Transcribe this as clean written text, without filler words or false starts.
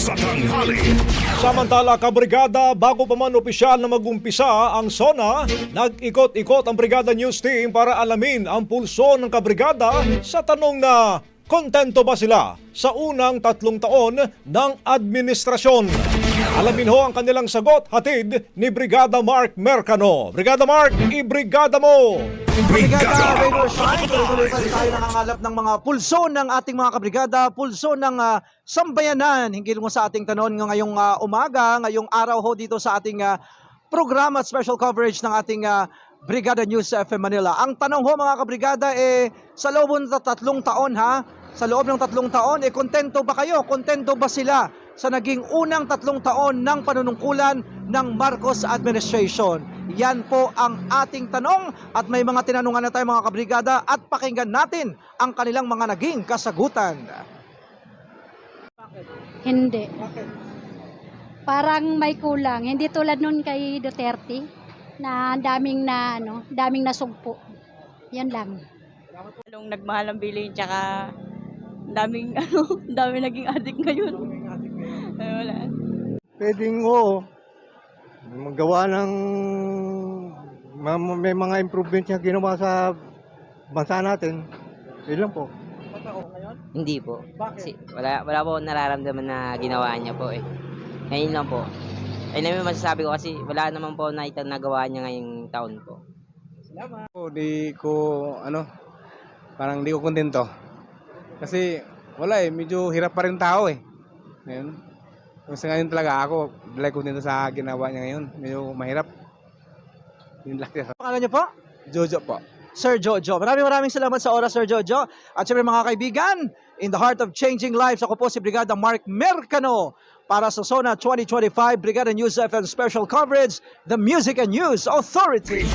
sa tanghali. Samantala, kabrigada, bago pa man opisyal na mag-umpisa ang SONA, nag-ikot-ikot ang Brigada News Team para alamin ang pulso ng kabrigada sa tanong na kontento ba sila sa unang 3 taon ng administrasyon. Alamin ho ang kanilang sagot, hatid ni Brigada Mark Mercano. Brigada Mark, ibrigada mo! Brigada Radio Shine, tuloy-tuloy pa rin tayo nangangalap ng mga pulso ng ating mga kabrigada, pulso ng sambayanan. Hinggil mo sa ating tanong ngayong umaga, ngayong araw ho dito sa ating programa at special coverage ng ating Brigada News FM Manila. Ang tanong ho mga kabrigada sa loob ng 3 taon sa loob ng 3 taon, kontento ba kayo? Kontento ba sila sa naging unang 3 taon ng panunungkulan ng Marcos administration? Yan po ang ating tanong at may mga tinanungan na tayo mga kabrigada at pakinggan natin ang kanilang mga naging kasagutan. Hindi. Bakit? Parang may kulang. Hindi tulad nun kay Duterte na daming nasugpo. Yan lang. Nung nagmahal ang bilhin, tsaka daming naging addict ngayon. Ay, wala. Pwedeng oo. Magawa ng may mga improvements na ginawa sa bansa natin. Yun lang po. Totoo ngayon? Hindi po. Bakit? Kasi wala po nararamdaman na ginawa niya po eh. Ngayon lang po. Ayun naman masasabi ko kasi wala naman po na nagawa niya ngayong taon po. Salamat. Parang di ko kontento. Kasi wala medyo hirap pa rin tao eh. Ngayon, sa ngayon talaga ako, like kontento sa ginawa niya ngayon. Medyo mahirap. Yun lang yan. Pangalan niyo po? Jojo po. Sir Jojo. Maraming salamat sa oras, Sir Jojo. At syempre mga kaibigan, in the heart of changing lives, ako po si Brigada Mark Mercano para sa SONA 2025 Brigada News FM Special Coverage, The Music and News Authority.